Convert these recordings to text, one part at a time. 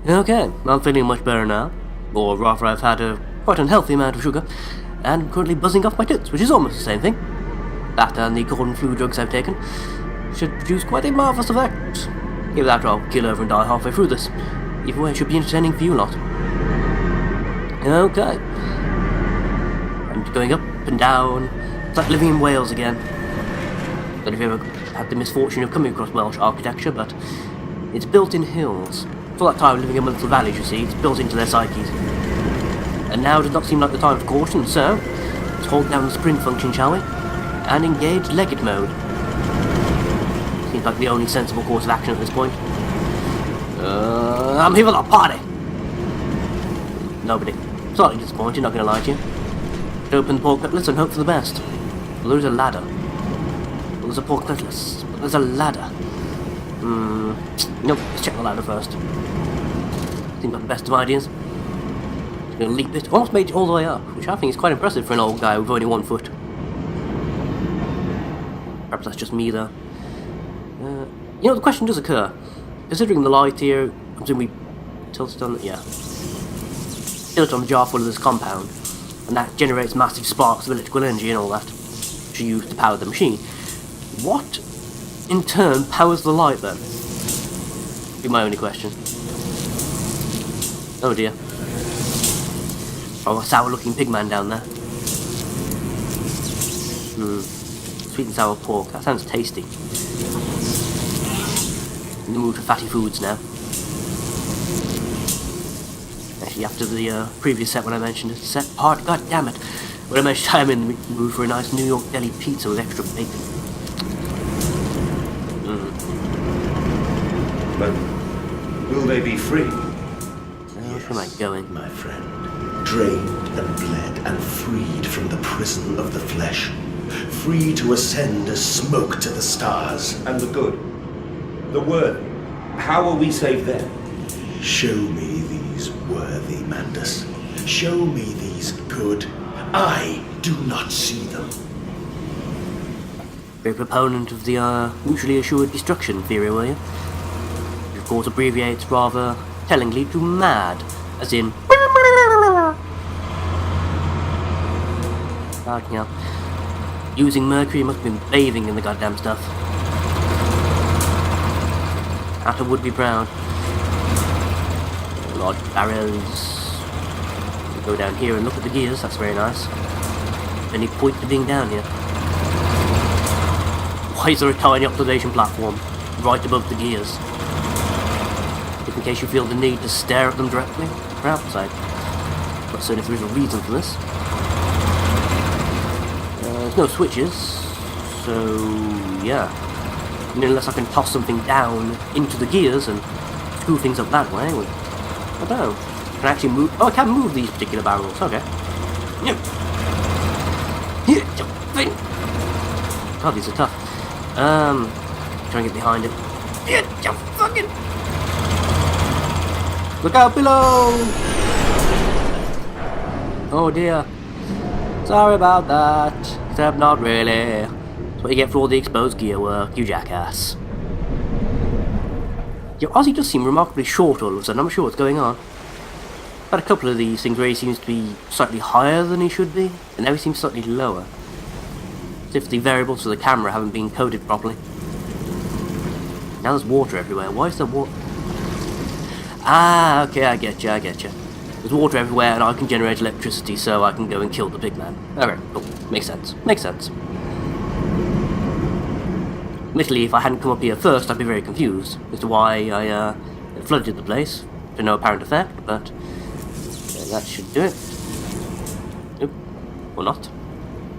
Okay, I'm feeling much better now. Or rather, I've had a quite unhealthy amount of sugar, and I'm currently buzzing off my tits, which is almost the same thing. That and the cold and flu drugs I've taken should produce quite a marvellous effect. Either that or I'll kill over and die halfway through this. Either way, it should be entertaining for you lot. Okay. I'm going up and down. It's like living in Wales again. I don't know if you've ever had the misfortune of coming across Welsh architecture, but it's built in hills. For that time living amongst the valleys, you see, it's built into their psyches. And now does not seem like the time for caution, so let's hold down the sprint function, shall we? And engage legged mode. Seems like the only sensible course of action at this point. I'm here for the party! Nobody. Slightly disappointed, not gonna lie to you. Open the pork cutlets and hope for the best. Well, there's a ladder. Well, there's a pork cutlets, but there's a ladder. Nope, let's check the ladder first. Seems like the best of ideas. Just gonna leap it. Almost made it all the way up, which I think is quite impressive for an old guy with only 1 foot. Perhaps that's just me, though. The question does occur. Considering the light here, I'm assuming we tilted on the... yeah. Tilt on the jar full of this compound, and that generates massive sparks of electrical energy and all that, which are used to power the machine. What, in turn, powers the light then? Be my only question. Oh dear. Oh, a sour-looking pigman down there. Sweet and sour pork. That sounds tasty. In the mood for fatty foods now. Actually, after the previous set when I mentioned it, set part, god damn it, when I mentioned I'm in the mood for a nice New York deli pizza with extra bacon. But will they be free? Where am I going? My friend, drained and bled and freed from the prison of the flesh, free to ascend as smoke to the stars. And the good? The worthy? How will we save them? Show me these worthy, Mandus. Show me these good. I do not see them. You're a proponent of the mutually assured destruction theory, were you? Which of course abbreviates rather tellingly to MAD, as in... Fucking hell. Using mercury must have been bathing in the goddamn stuff. Atta would be proud. Large barrels. We'll go down here and look at the gears, that's very nice. Any point to being down here? Why is there a tiny observation platform right above the gears? If in case you feel the need to stare at them directly, perhaps I'm not certain if there is a reason for this. There's no switches, so yeah. I mean, unless I can toss something down into the gears and screw things up that way. Well, I don't know. Can I actually move? Oh, I can move these particular barrels. Okay. Yep. Oh, these are tough. Try and get behind it. Fucking. Look out below! Oh dear. Sorry about that. Except not really. That's what you get for all the exposed gear work, you jackass. Your Aussie does seem remarkably short all of a sudden. I'm not sure what's going on. Had a couple of these things where he seems to be slightly higher than he should be, and now he seems slightly lower. As if the variables for the camera haven't been coded properly. Now there's water everywhere. Why is there water? Ah, okay, I get you. There's water everywhere and I can generate electricity so I can go and kill the pigman. Okay, cool. Makes sense. Admittedly, if I hadn't come up here first, I'd be very confused as to why I flooded the place to no apparent effect, but that should do it. Nope. Or not.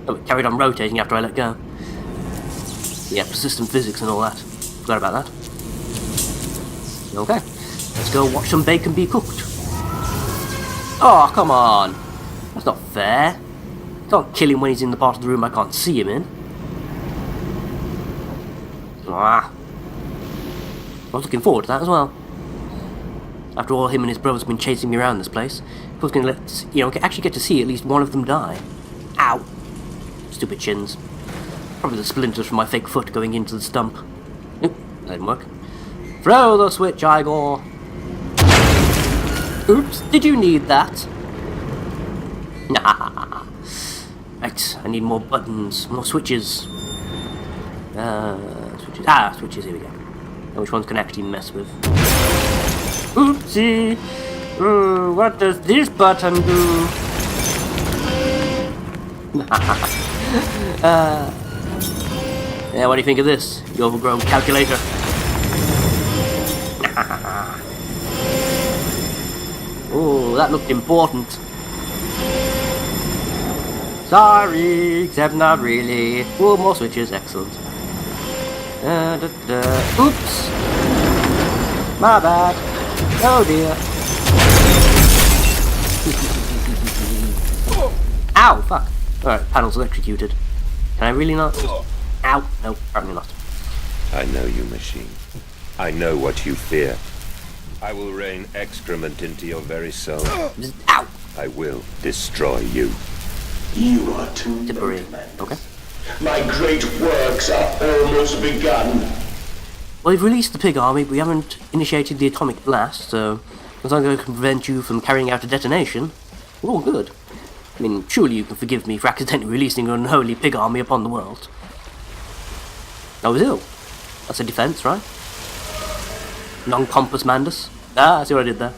Oh, it carried on rotating after I let go. Yeah, persistent physics and all that. Forgot about that. Okay, let's go watch some bacon be cooked. Oh, come on. That's not fair. Can't kill him when he's in the part of the room I can't see him in. Ah. I was looking forward to that as well. After all, him and his brothers have been chasing me around this place. I was going to actually get to see at least one of them die. Ow. Stupid chins. Probably the splinters from my fake foot going into the stump. Nope, that didn't work. Throw the switch, Igor! Oops, did you need that? Nah. Right, I need more buttons, more switches. Switches. Switches, here we go. Now, which ones can I actually mess with? Oopsie! What does this button do? Yeah, what do you think of this, you overgrown calculator? Oh, that looked important. Sorry, except not really. Oh, more switches, excellent. Oops! My bad. Oh dear. Ow, fuck. Alright, panel's electrocuted. Can I really not? Ow. No, apparently not. I know you, machine. I know what you fear. I will rain excrement into your very soul. Ow! I will destroy you. You are too Debris. late, man. Okay. My great works are almost begun. Well, we've released the pig army, but we haven't initiated the atomic blast, so as long as I can prevent you from carrying out a detonation, we're all good. I mean, surely you can forgive me for accidentally releasing an unholy pig army upon the world. I was ill. That's a defense, right? Non-compos mandus. I see what I did there.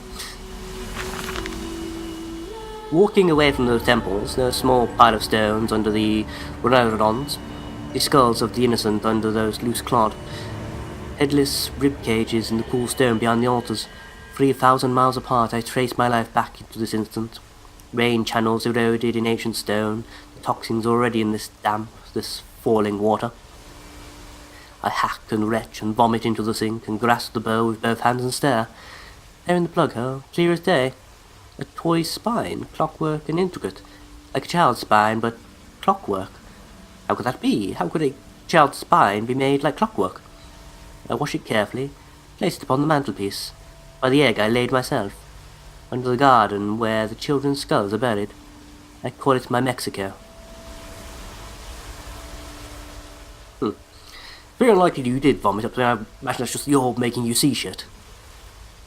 Walking away from those temples, there are a small pile of stones under the rhododendrons, the skulls of the innocent under those loose clod, headless rib cages in the cool stone behind the altars. 3,000 miles apart, I trace my life back into this instant. Rain channels eroded in ancient stone, the toxins already in this damp, this falling water. I hack and retch and vomit into the sink and grasp the bow with both hands and stare. There in the plug hole, clear as day. A toy spine, clockwork and intricate, like a child's spine, but clockwork. How could that be? How could a child's spine be made like clockwork? I wash it carefully, place it upon the mantelpiece. By the egg I laid myself, under the garden where the children's skulls are buried. I call it my Mexico. Very unlikely you did vomit up there. I imagine that's just the orb making you see shit.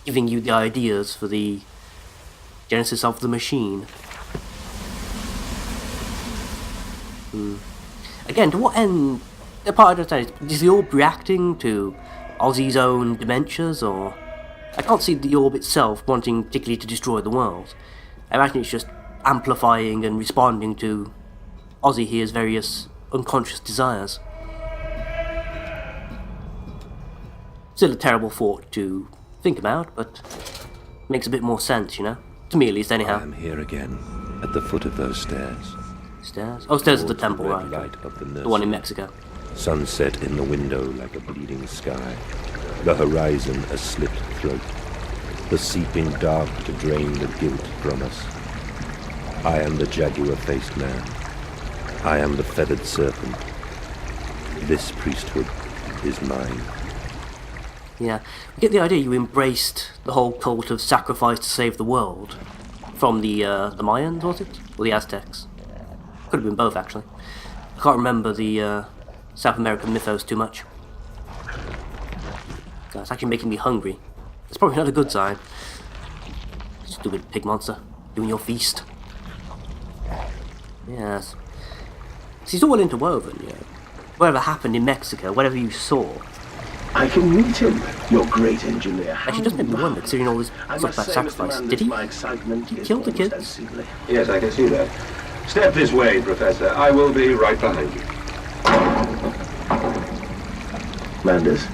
Giving you the ideas for the genesis of the machine. Again, to what end? The part I don't understand is the orb reacting to Ozzy's own dementias, or I can't see the orb itself wanting particularly to destroy the world. I imagine it's just amplifying and responding to Ozzy here's various unconscious desires. Still a terrible thought to think about, but makes a bit more sense, you know? To me at least, anyhow. I am here again, at the foot of those stairs. Stairs? Oh, stairs of the Towards temple, red right. light of the The one in nursery. Mexico. Sunset in the window like a bleeding sky. The horizon a slit throat. The seeping dark to drain the guilt from us. I am the jaguar-faced man. I am the feathered serpent. This priesthood is mine. Yeah, you get the idea you embraced the whole cult of sacrifice to save the world. From the Mayans, was it? Or the Aztecs? Could have been both, actually. I can't remember the South American mythos too much. That's actually making me hungry. It's probably not a good sign. Stupid pig monster, doing your feast. Yes. See, it's all interwoven, yeah. Whatever happened in Mexico, whatever you saw. I can meet him, your great engineer. Actually, it does make me wonder, considering all this I stuff must about say, Mr. sacrifice. Manders, Did he? my excitement He is killed the almost kids? unseemly. Yes, I can see that. Step this way, Professor. I will be right behind you. Manders?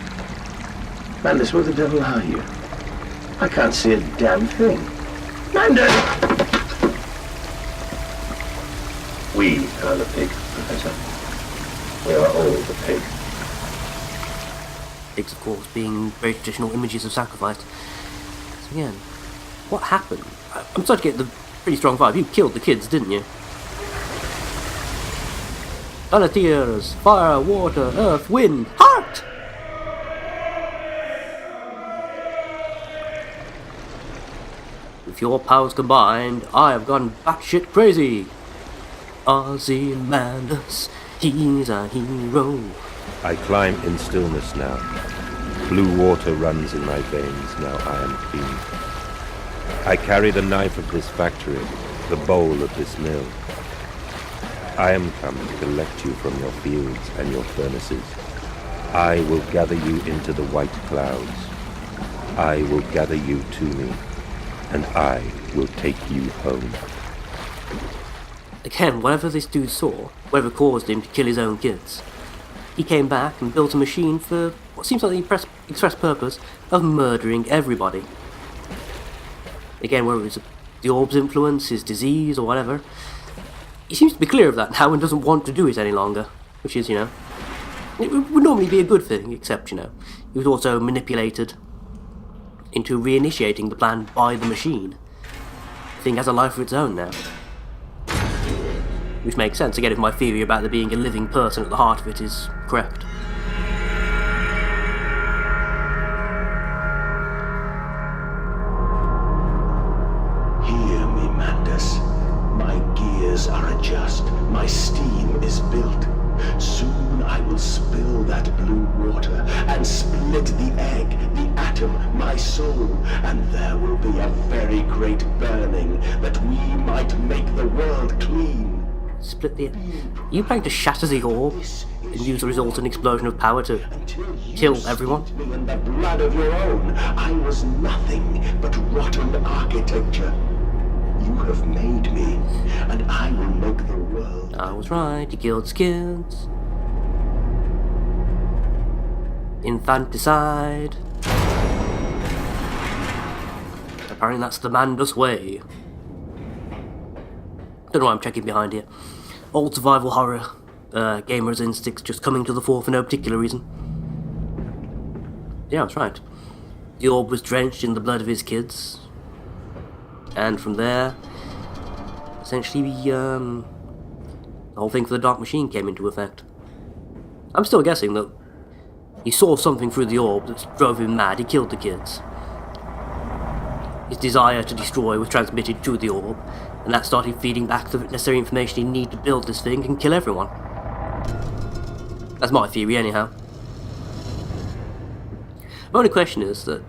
Manders, where the devil are you? I can't see a damn thing. Manders! We are the pig, Professor. We are all the pig. Pigs, of course, being very traditional images of sacrifice. So again, what happened? I'm starting to get the pretty strong vibe. You killed the kids, didn't you? Volunteers, fire, water, earth, wind, heart! With your powers combined, I have gone batshit crazy. Ozymandias, he's a hero. I climb in stillness now. Blue water runs in my veins, now I am clean. I carry the knife of this factory, the bowl of this mill. I am come to collect you from your fields and your furnaces. I will gather you into the white clouds. I will gather you to me, and I will take you home. Again, whatever this dude saw, whatever caused him to kill his own kids, he came back and built a machine for what seems like the express purpose of murdering everybody. Again, whether it's the orb's influence, his disease, or whatever, he seems to be clear of that now and doesn't want to do it any longer, which is, it would normally be a good thing, except, he was also manipulated into reinitiating the plan by the machine. The thing has a life of its own now. Which makes sense, again, if my theory about there being a living person at the heart of it is correct. Hear me, Mandus. My gears are adjust, my steam is built. Soon I will spill that blue water and split the egg, the atom, my soul, and there will be a very great burning that we might make the world clean. Split the... You planning to shatter the orb and use the resultant explosion of power to kill everyone? Me in the blood of your own, I was nothing but rotten architecture. You have made me, and I will make the world. I was right, he killed his kids. Infanticide. Apparently that's the Mandus way. Don't know why I'm checking behind here. Old survival horror, gamer's instincts just coming to the fore for no particular reason. Yeah, I was right. The orb was drenched in the blood of his kids. And from there, essentially the whole thing for the Dark Machine came into effect. I'm still guessing that he saw something through the orb that drove him mad. He killed the kids. His desire to destroy was transmitted to the orb, and that started feeding back the necessary information he needed to build this thing and kill everyone. That's my theory, anyhow. My only question is that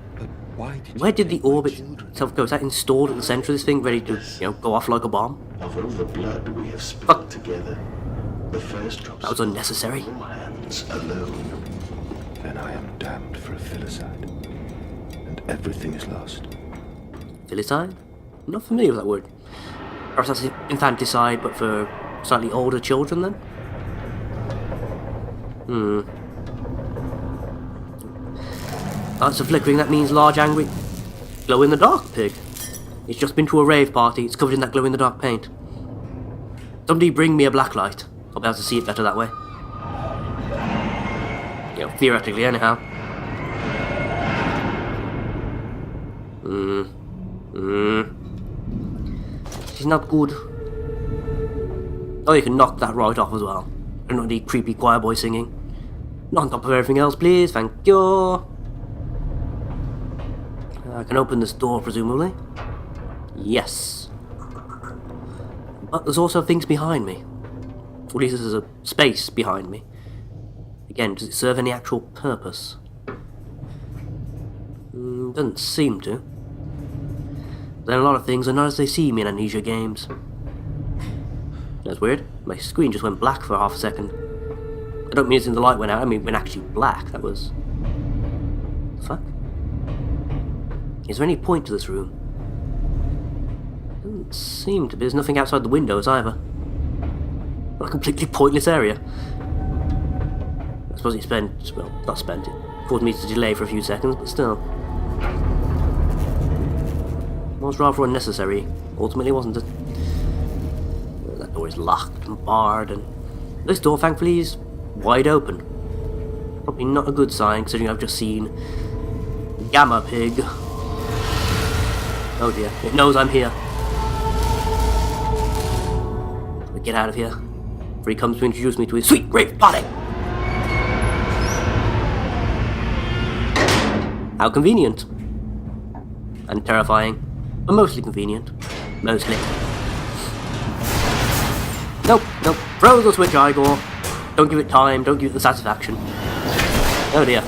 where did the orb itself go? Was that installed at the centre of this thing, ready to, go off like a bomb? Of all the blood we have spilled together, the first drops That was unnecessary. of your hands alone. Then I am damned for a filicide, and everything is lost. Filicide? I'm not familiar with that word. Perhaps that's infanticide, but for slightly older children, then? Lights are flickering, that means large, angry, glow-in-the-dark pig. It's just been to a rave party, it's covered in that glow-in-the-dark paint. Somebody bring me a black light. I'll be able to see it better that way. Theoretically, anyhow. She's not good. Oh, you can knock that right off as well. I don't need creepy choir boy singing. Not on top of everything else, please. Thank you. I can open this door, presumably. Yes. But there's also things behind me. Or at least there's a space behind me. Again, does it serve any actual purpose? Doesn't seem to. Then a lot of things are not as they seem in Amnesia games. That's weird. My screen just went black for half a second. I don't mean it's in the light went out, I mean it went actually black. That was... Fuck? Is there any point to this room? Doesn't seem to be. There's nothing outside the windows either. What a completely pointless area. I suppose it spent... well, not spent. It caused me to delay for a few seconds, but still. It was rather unnecessary. Ultimately, wasn't it? That door is locked and barred, and this door, thankfully, is wide open. Probably not a good sign, considering I've just seen Gamma Pig. Oh dear, it knows I'm here. But get out of here, for he comes to introduce me to his sweet rave party. How convenient. And terrifying. But mostly convenient. Mostly. Nope, nope. Throw the switch, Igor. Don't give it time, don't give it the satisfaction. Oh dear.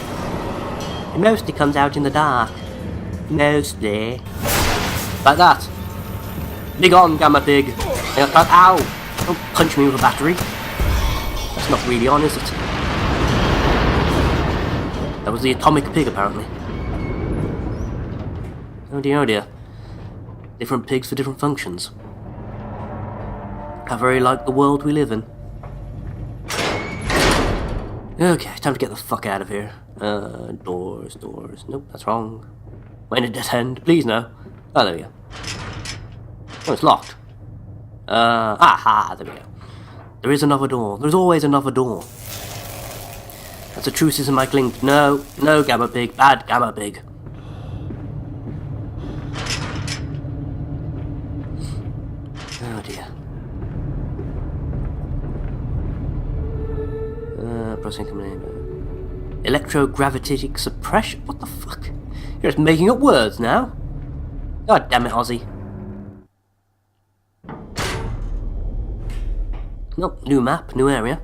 It mostly comes out in the dark. Mostly. Like that. Big on, Gamma Pig. Ow! Don't punch me with a battery. That's not really on, is it? That was the atomic pig, apparently. Oh dear, oh dear. Different pigs for different functions. How very like the world we live in. Okay, time to get the fuck out of here. Doors. Nope, that's wrong. We're in a dead end. Please no. Oh, there we go. Oh, it's locked. Aha, there we go. There is another door. There's always another door. That's a truce in my clink. No, Gamma Pig. Bad Gamma Pig. Oh dear. Pressing command. Electrogravitic suppression? What the fuck? You're just making up words now. God damn it, Ozzy. Nope, new map, new area.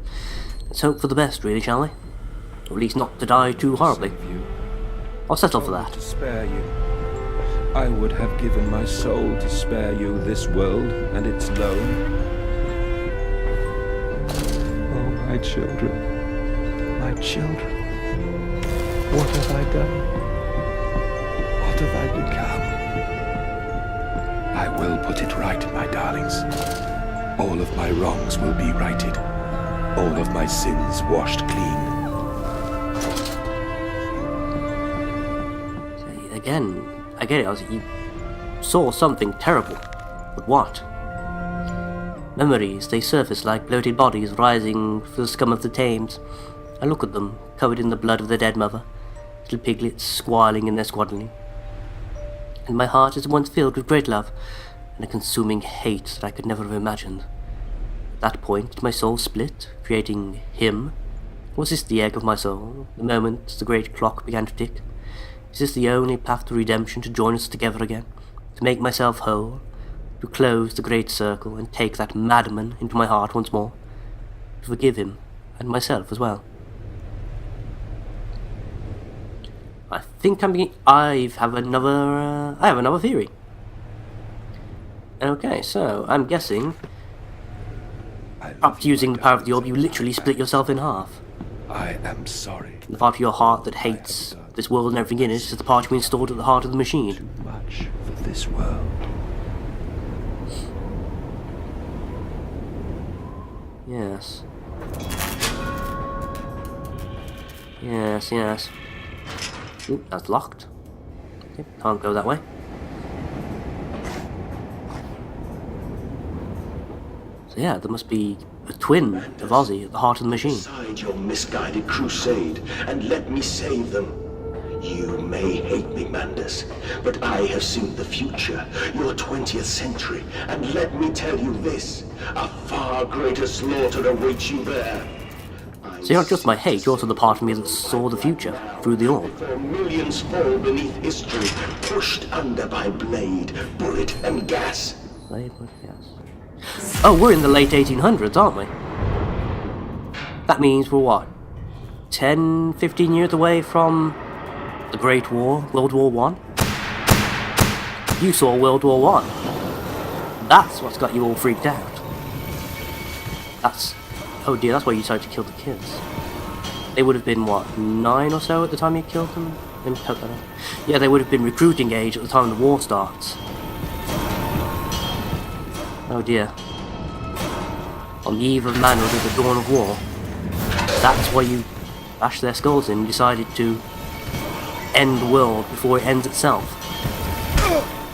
Let's hope for the best, really, shall we? Or at least not to die too horribly. I'll settle for that. To spare you. I would have given my soul to spare you this world and its loan. Oh, my children. My children. What have I done? What have I become? I will put it right, my darlings. All of my wrongs will be righted. All of my sins washed clean. Again, I get it, you saw something terrible. But what? Memories, they surface like bloated bodies rising from the scum of the Thames. I look at them, covered in the blood of their dead mother, little piglets squalling in their squaddling. And my heart is at once filled with great love, and a consuming hate that I could never have imagined. At that point, my soul split, creating him. Was this the egg of my soul, the moment the great clock began to tick? Is this the only path to redemption, to join us together again, to make myself whole, to close the great circle and take that madman into my heart once more, to forgive him, and myself as well? I think I have another theory. Okay, so I'm guessing, after using the power of the orb, you literally split yourself in half. I am sorry. The part of your heart that hates this world and everything in it is the part we installed at the heart of the machine. Too much for this world. Yes. Yes. Oop, that's locked. Okay, can't go that way. So yeah, there must be a twin of Ozzy at the heart of the machine. Beside your misguided crusade, and let me save them. You may hate me, Mandus, but I have seen the future, your 20th century, and let me tell you this, a far greater slaughter awaits you there. So you're not just my hate, you're also the part of me that saw the future through the orb. For millions fall beneath history, pushed under by blade, bullet, and gas. Blade, bullet, gas. Oh, we're in the late 1800s, aren't we? That means we're what? 10, 15 years away from the Great War, World War One? You saw World War One. That's what's got you all freaked out. Oh dear, that's why you decided to kill the kids. They would have been, what, 9 or so at the time you killed them? Let me count that out. Yeah, they would have been recruiting age at the time the war starts. Oh dear. On the eve of manhood at the dawn of war. That's why you bashed their skulls in and decided to end the world before it ends itself.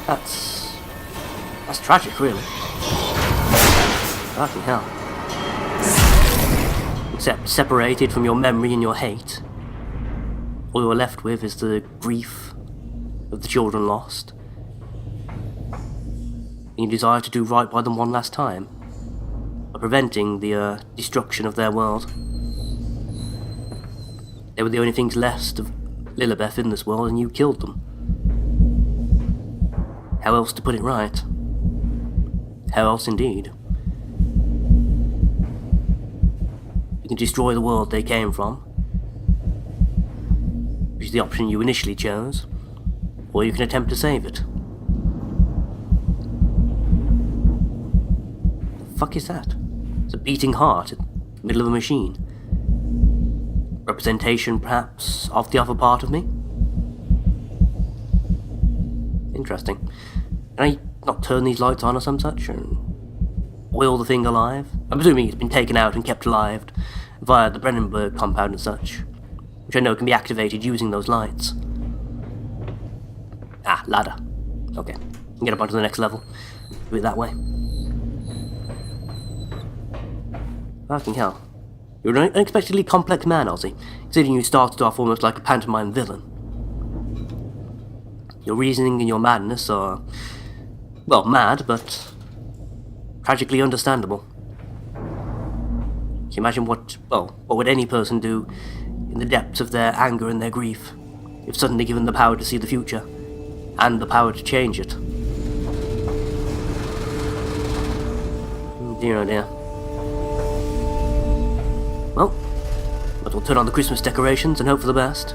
That's tragic, really. Fucking hell. Except separated from your memory and your hate, all you're left with is the grief of the children lost, and you desire to do right by them one last time, by preventing the destruction of their world. They were the only things left of Lilibeth in this world, and you killed them. How else to put it right? How else indeed? You can destroy the world they came from, which is the option you initially chose, or you can attempt to save it. fuck is that? It's a beating heart in the middle of a machine. Representation, perhaps, of the other part of me? Interesting. Can I not turn these lights on or some such, and oil the thing alive? I'm presuming it's been taken out and kept alive via the Brennenberg compound and such, which I know can be activated using those lights. Ah, ladder. Okay, can get up onto the next level. Do it that way. Fucking hell. You're an unexpectedly complex man, Ozzy, considering you started off almost like a pantomime villain. Your reasoning and your madness are, well, mad, but tragically understandable. Can you imagine what would any person do in the depths of their anger and their grief if suddenly given the power to see the future and the power to change it? Dear oh dear. Well, but we'll turn on the Christmas decorations and hope for the best.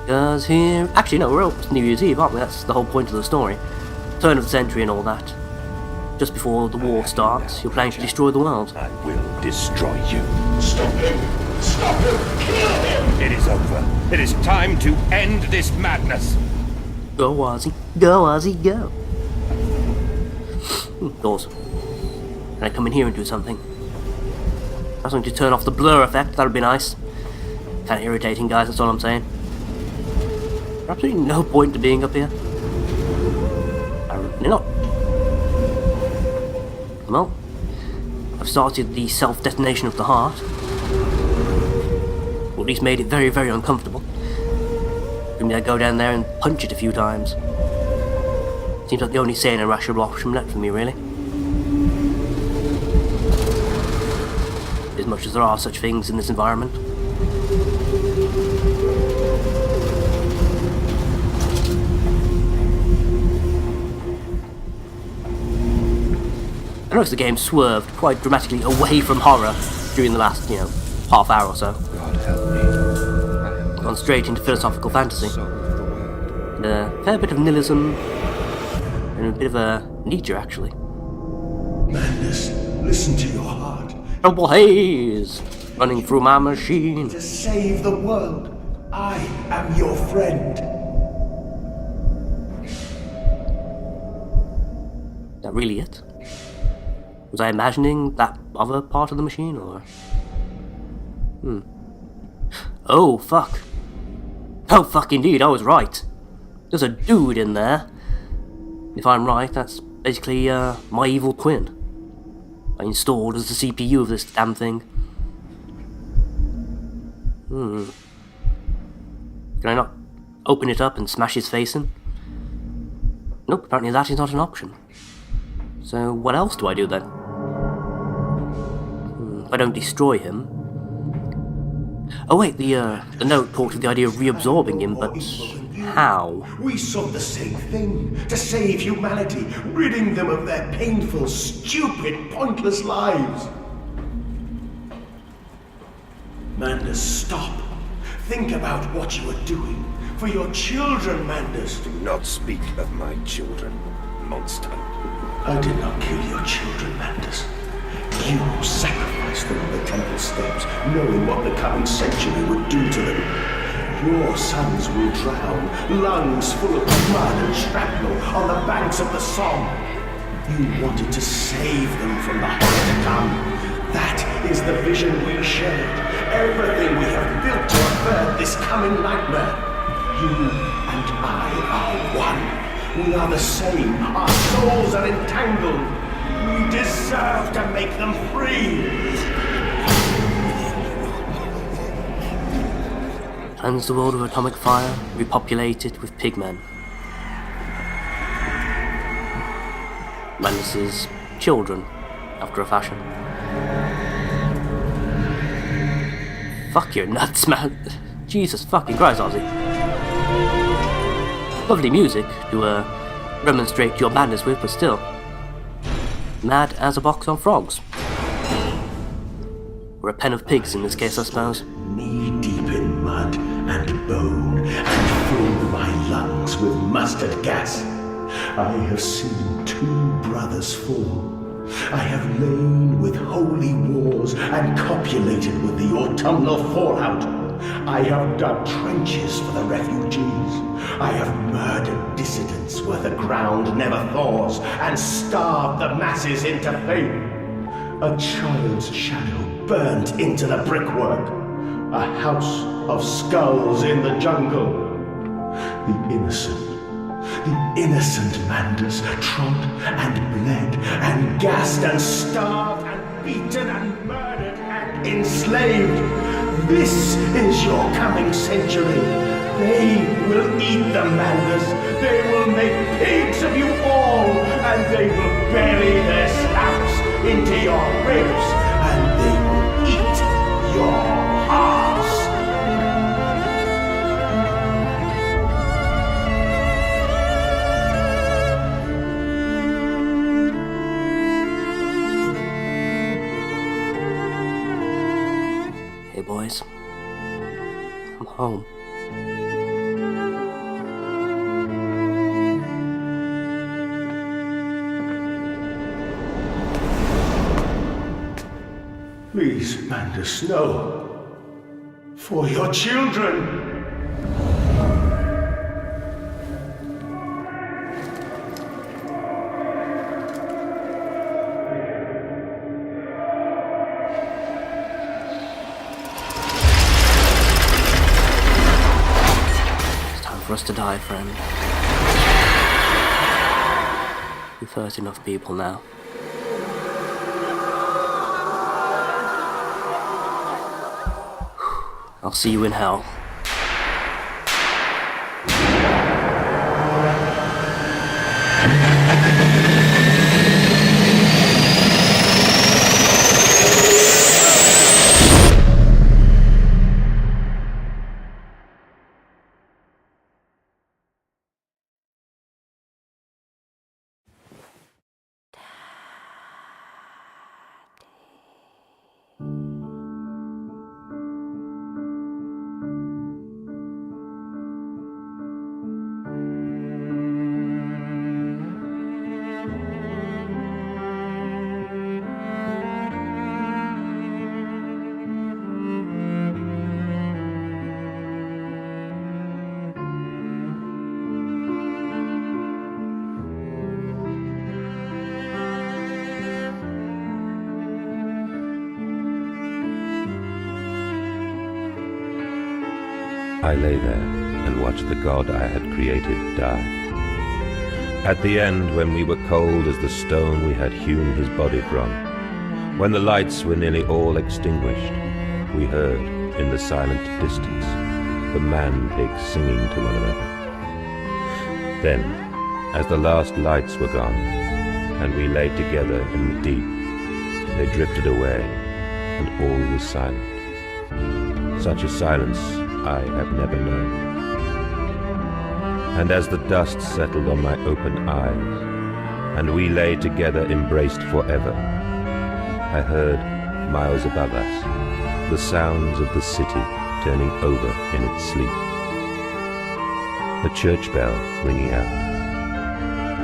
Because here... Actually, no, we're up New Year's Eve, aren't we? That's the whole point of the story. Turn of the century and all that. Just before the war starts, you're planning to destroy the world. I will destroy you. Stop him! Stop him! Kill him! It is over. It is time to end this madness. Go, Ozzy. Go, Ozzy, go. Doors. Can I come in here and do something? I was going to turn off the blur effect, that would be nice. Kind of irritating, guys, that's all I'm saying. Absolutely no point to being up here. Apparently not. Well, I've started the self-detonation of the heart. Or at least made it very, very uncomfortable. Maybe I go down there and punch it a few times. Seems like the only sane and rational option left for me, really. As much as there are such things in this environment. I noticed the game swerved quite dramatically away from horror during the last, half hour or so. God help me. Gone straight into philosophical fantasy. Soul of the world. And a fair bit of nihilism, and a bit of a Nietzsche, actually. Madness, listen to your heart. Double haze running through my machine. To save the world, I am your friend. Is that really it? Was I imagining that other part of the machine, or...? Oh, fuck. Oh, fuck, indeed, I was right. There's a dude in there. If I'm right, that's basically, my evil twin. I installed as the CPU of this damn thing. Can I not open it up and smash his face in? Nope, apparently that is not an option. So what else do I do then? If I don't destroy him... Oh wait, the note talks of the idea of reabsorbing him, but how? We sought the same thing, to save humanity, ridding them of their painful, stupid, pointless lives. Mandus, stop. Think about what you are doing. For your children, Mandus. Do not speak of my children, monster. I did not kill your children, Mandus. You sacrificed them on the temple steps, knowing what the coming century would do to them. Your sons will drown, lungs full of mud and shrapnel on the banks of the Somme. You wanted to save them from the horror to come. That is the vision we shared. Everything we have built to avert this coming nightmare. You and I are one. We are the same. Our souls are entangled. We deserve to make them free. Cleanse the world of atomic fire, repopulate it with pigmen. Mandus's children, after a fashion. Fuck your nuts, man. Jesus fucking Christ, Ozzy. Lovely music to remonstrate your madness with, but still. Mad as a box of frogs. Or a pen of pigs in this case, I suppose. Knee deep in mud and bone, and fill my lungs with mustard gas. I have seen two brothers fall. I have lain with holy wars and copulated with the autumnal fallout. I have dug trenches for the refugees. I have murdered dissidents where the ground never thaws and starved the masses into faith. A child's shadow burnt into the brickwork. A house of skulls in the jungle. The innocent Mandus trod and bled and gassed and starved and beaten and murdered and enslaved. This is your coming century. They will eat the Mandus. They will make pigs of you all, and they will bury their stamps into your ribs, and they will eat your hearts. Hey boys, I'm home. Please, Mandus, no. For your children. For us to die, friend. We've hurt enough people now. I'll see you in hell. I lay there and watched the god I had created die. At the end, when we were cold as the stone we had hewn his body from, when the lights were nearly all extinguished, we heard, in the silent distance, the man-pigs singing to one another. Then, as the last lights were gone, and we lay together in the deep, they drifted away, and all was silent. Such a silence I have never known. And as the dust settled on my open eyes, and we lay together embraced forever, I heard, miles above us, the sounds of the city turning over in its sleep. A church bell ringing out,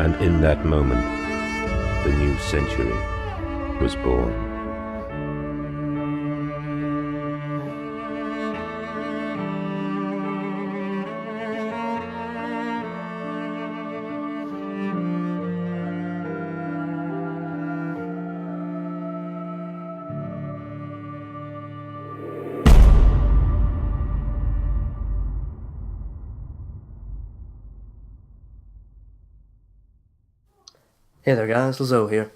and in that moment, the new century was born. Hey there guys, Lazo here.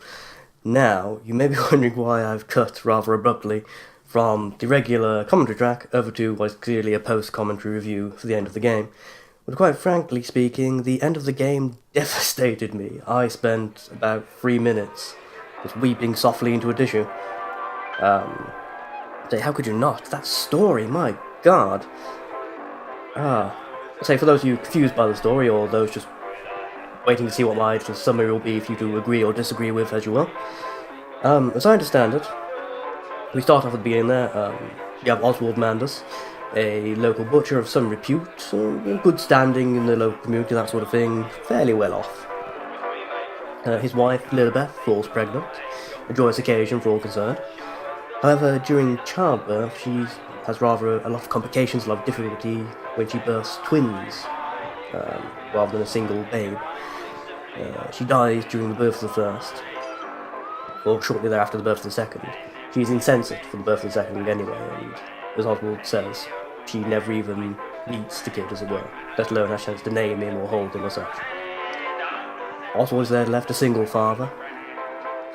Now, you may be wondering why I've cut rather abruptly from the regular commentary track over to what is clearly a post-commentary review for the end of the game. But quite frankly speaking, the end of the game devastated me. I spent about 3 minutes just weeping softly into a tissue. How could you not? That story, my god. Say, for those of you confused by the story, or those just waiting to see what my summary will be for you to agree or disagree with, as you will. As I understand it, we start off at the beginning there. You have Oswald Mandus, a local butcher of some repute, good standing in the local community, that sort of thing, fairly well off. His wife, Lilibeth, falls pregnant, a joyous occasion for all concerned. However, during childbirth, she has rather a lot of complications, a lot of difficulty when she births twins, rather than a single babe. She dies during the birth of the first, or shortly thereafter the birth of the second. She's insensate for the birth of the second anyway, and as Oswald says, she never even meets the kid, as it were, let alone has a chance to name him or hold him or such. Oswald is there left a single father.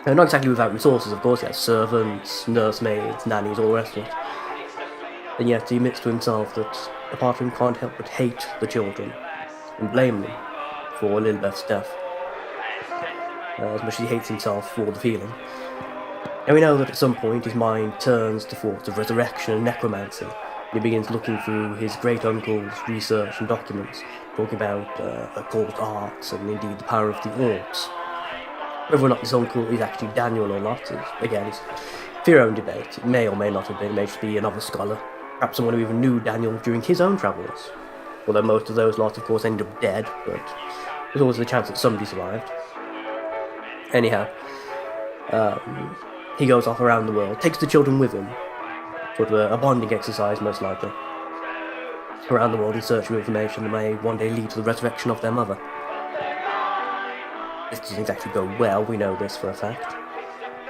Not exactly without resources, of course. He has servants, nursemaids, nannies, all the rest of it. And yet he admits to himself that a part of him can't help but hate the children and blame them for Lilibeth's death, as much as he hates himself for the feeling. And we know that at some point his mind turns to thoughts of resurrection and necromancy. He begins looking through his great-uncle's research and documents, talking about occult arts and indeed the power of the orbs. Whether or not this uncle is actually Daniel or not, again, is for your own debate. It may or may not have been, it may just be another scholar, perhaps someone who even knew Daniel during his own travels. Although most of those lots, of course, ended up dead, but there's always a chance that somebody survived. Anyhow, he goes off around the world, takes the children with him, sort of a bonding exercise most likely, around the world in search of information that may one day lead to the resurrection of their mother. This doesn't exactly go well, we know this for a fact.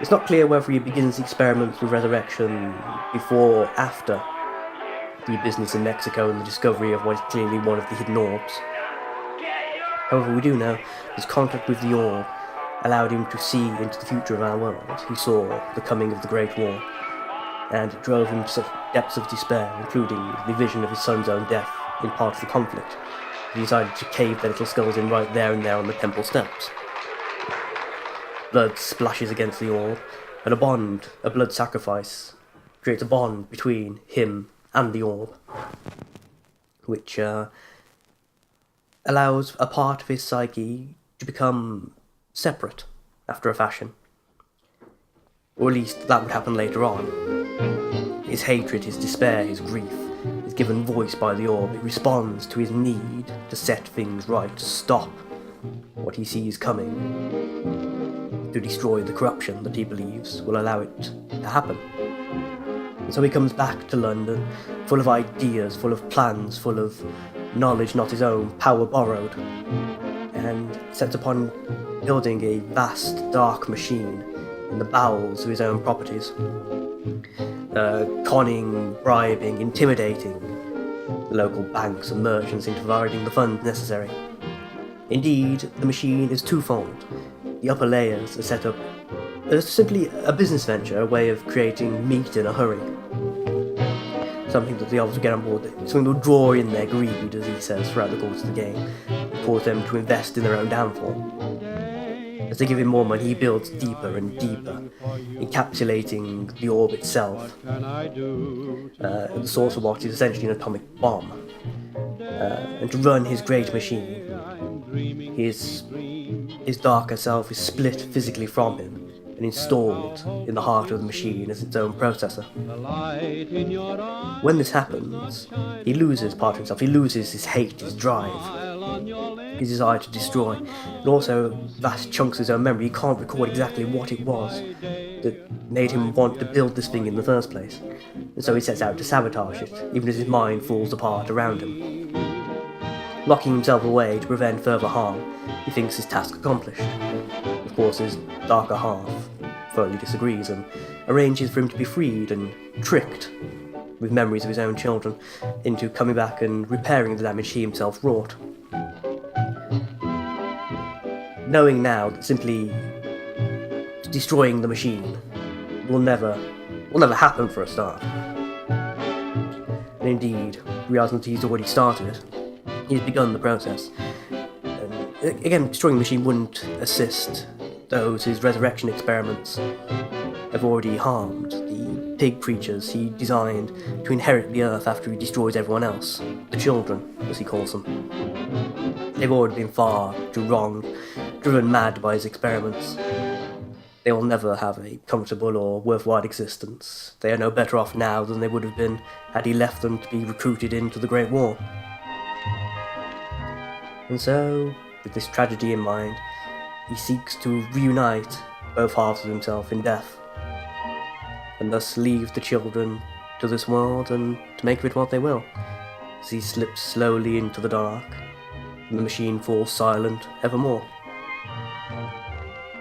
It's not clear whether he begins the experiments with resurrection before or after the business in Mexico and the discovery of what is clearly one of the hidden orbs. However, we do know his contact with the orb allowed him to see into the future of our world. He saw the coming of the Great War, and it drove him to such depths of despair, including the vision of his son's own death in part of the conflict. He decided to cave their little skulls in right there and there on the temple steps. Blood splashes against the orb, and a blood sacrifice, creates a bond between him and the orb, which allows a part of his psyche to become separate after a fashion. Or at least that would happen later on. His hatred, his despair, his grief is given voice by the orb. It responds to his need to set things right, to stop what he sees coming, to destroy the corruption that he believes will allow it to happen. And so he comes back to London, full of ideas, full of plans, full of knowledge not his own, power borrowed, and sets upon building a vast, dark machine in the bowels of his own properties, conning, bribing, intimidating the local banks and merchants into providing the funds necessary. Indeed, the machine is twofold. The upper layers are set up as simply a business venture, a way of creating meat in a hurry. Something that the elves will get on board, something that will draw in their greed, as he says, throughout the course of the game, cause them to invest in their own downfall. As they give him more money, he builds deeper and deeper, encapsulating the orb itself. The source of what is essentially an atomic bomb. And to run his great machine, his darker self is split physically from him and installed in the heart of the machine as its own processor. When this happens, he loses part of himself. He loses his hate, his drive, his desire to destroy, and also vast chunks of his own memory. He can't record exactly what it was that made him want to build this thing in the first place, and so he sets out to sabotage it, even as his mind falls apart around him. Locking himself away to prevent further harm, he thinks his task accomplished. Of course, his darker half firmly disagrees and arranges for him to be freed and tricked with memories of his own children into coming back and repairing the damage he himself wrought. Knowing now that simply destroying the machine will never happen for a start. And indeed, realizing that he's already started it, he's begun the process. And again, destroying the machine wouldn't assist those his resurrection experiments have already harmed, the pig creatures he designed to inherit the earth after he destroys everyone else, the children, as he calls them. They've already been far too wronged, driven mad by his experiments. They will never have a comfortable or worthwhile existence. They are no better off now than they would have been had he left them to be recruited into the Great War. And so, with this tragedy in mind, he seeks to reunite both halves of himself in death, and thus leave the children to this world and to make of it what they will. As he slips slowly into the dark, and the machine falls silent evermore.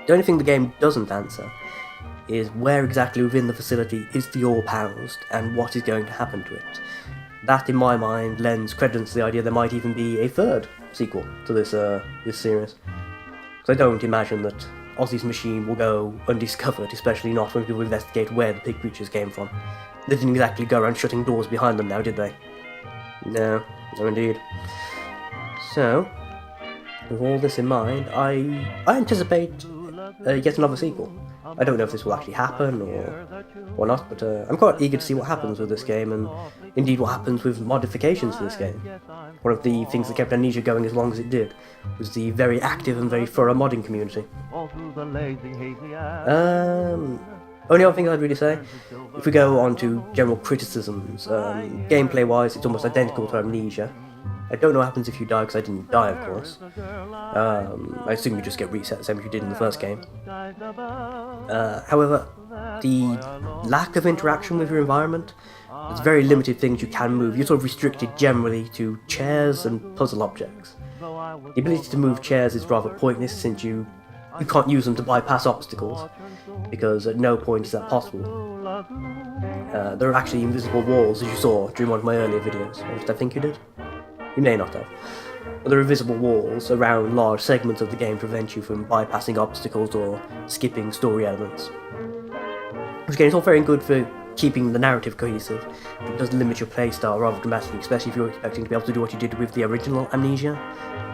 The only thing the game doesn't answer is where exactly within the facility is the orb housed, and what is going to happen to it. That, in my mind, lends credence to the idea there might even be a third sequel to this series. Because I don't imagine that Ozzy's machine will go undiscovered, especially not when people investigate where the pig creatures came from. They didn't exactly go around shutting doors behind them now, did they? No indeed. So, with all this in mind, I anticipate yet another sequel. I don't know if this will actually happen or not, but I'm quite eager to see what happens with this game, and indeed what happens with modifications for this game. One of the things that kept Amnesia going as long as it did was the very active and very thorough modding community. Only other thing I'd really say, if we go on to general criticisms, gameplay-wise it's almost identical to Amnesia. I don't know what happens if you die, because I didn't die, of course. I assume you just get reset, same as you did in the first game. However, the lack of interaction with your environment, there's very limited things you can move. You're sort of restricted generally to chairs and puzzle objects. The ability to move chairs is rather pointless, since you can't use them to bypass obstacles, because at no point is that possible. There are actually invisible walls, as you saw during one of my earlier videos, or I think you did. You may not have. But there are invisible walls around large segments of the game to prevent you from bypassing obstacles or skipping story elements. Which again is all very good for keeping the narrative cohesive, but it does limit your playstyle rather dramatically, especially if you're expecting to be able to do what you did with the original Amnesia,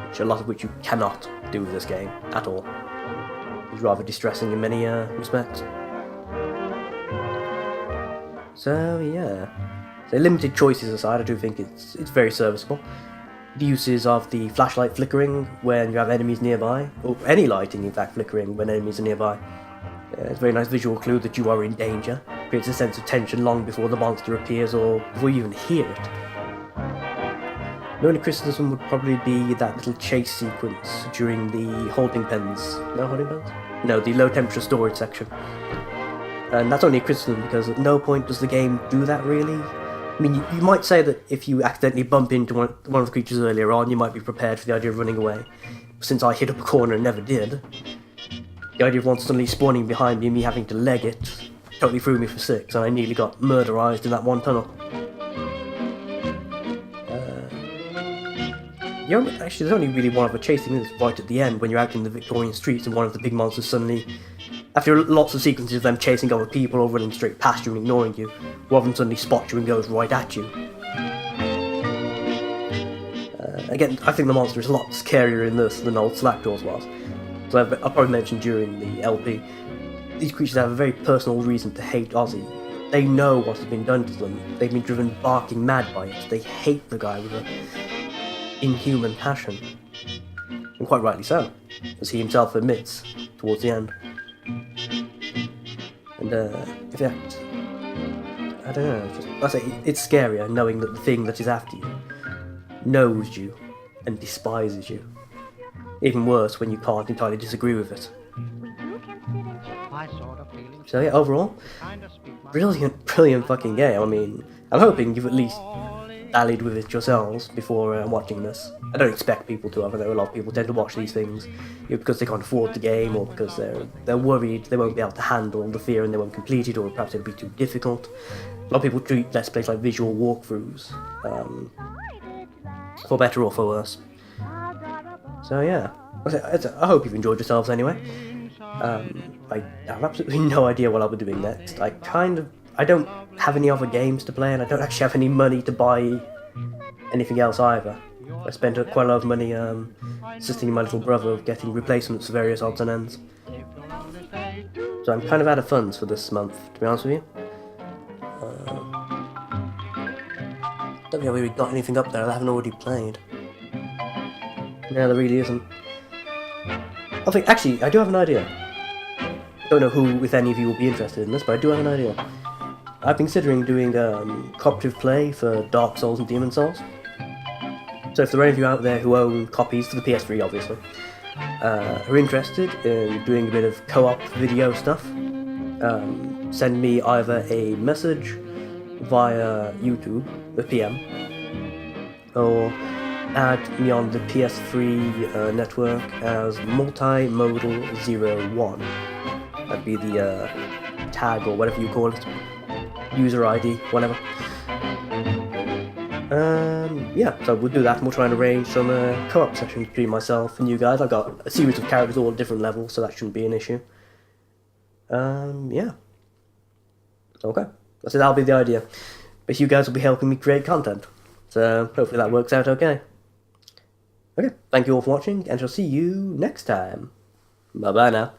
which a lot of which you cannot do with this game at all. It's rather distressing in many respects. So yeah, so limited choices aside, I do think it's very serviceable. The uses of the flashlight flickering when you have enemies nearby, or any lighting in fact flickering when enemies are nearby. It's a very nice visual clue that you are in danger, creates a sense of tension long before the monster appears or before you even hear it. The only criticism would probably be that little chase sequence during the holding pens. No holding pens? No, the low temperature storage section. And that's only a criticism because at no point does the game do that really. I mean, you might say that if you accidentally bump into one of the creatures earlier on, you might be prepared for the idea of running away. Since I hit up a corner and never did, the idea of one suddenly spawning behind me and me having to leg it totally threw me for six, and I nearly got murderized in that one tunnel. Actually, there's only really one other chasing this right at the end when you're out in the Victorian streets and one of the big monsters suddenly, after lots of sequences of them chasing other people or running straight past you and ignoring you, one of them suddenly spots you and goes right at you. Again, I think the monster is a lot scarier in this than old Slackjaws was. So I've probably mentioned during the LP, these creatures have a very personal reason to hate Ozzy. They know what has been done to them. They've been driven barking mad by it. They hate the guy with an inhuman passion. And quite rightly so, as he himself admits towards the end. And, in fact, I don't know, I say it's scarier knowing that the thing that is after you knows you and despises you. Even worse when you can't entirely disagree with it. So yeah, overall, brilliant fucking game. I mean, I'm hoping you've at least dallied with it yourselves before watching this. I don't expect people to. I know a lot of people tend to watch these things because they can't afford the game, or because they're worried they won't be able to handle the fear and they won't complete it, or perhaps it'll be too difficult. A lot of people treat Let's Plays like visual walkthroughs, for better or for worse. So yeah, I hope you've enjoyed yourselves anyway. I have absolutely no idea what I'll be doing next. I don't have any other games to play, and I don't actually have any money to buy anything else either. I spent quite a lot of money assisting my little brother getting replacements for various odds and ends. So I'm kind of out of funds for this month, to be honest with you. Don't think I've really got anything up there that I haven't already played. No, there really isn't. Actually, I do have an idea. I don't know who, if any of you, will be interested in this, but I do have an idea. I've been considering doing cooperative play for Dark Souls and Demon Souls. So if there are any of you out there who own copies for the PS3, obviously, are interested in doing a bit of co-op video stuff, send me either a message via YouTube, the PM, or add me on the PS3 network as multimodal01. That'd be the tag or whatever you call it, user ID, whatever. Yeah, so we'll do that, and we'll try and arrange some co-op sessions between myself and you guys. I've got a series of characters all at different levels, so that shouldn't be an issue. Yeah. Okay, so that'll be the idea. But you guys will be helping me create content, so hopefully that works out okay. Okay, thank you all for watching, and I'll see you next time. Bye-bye now.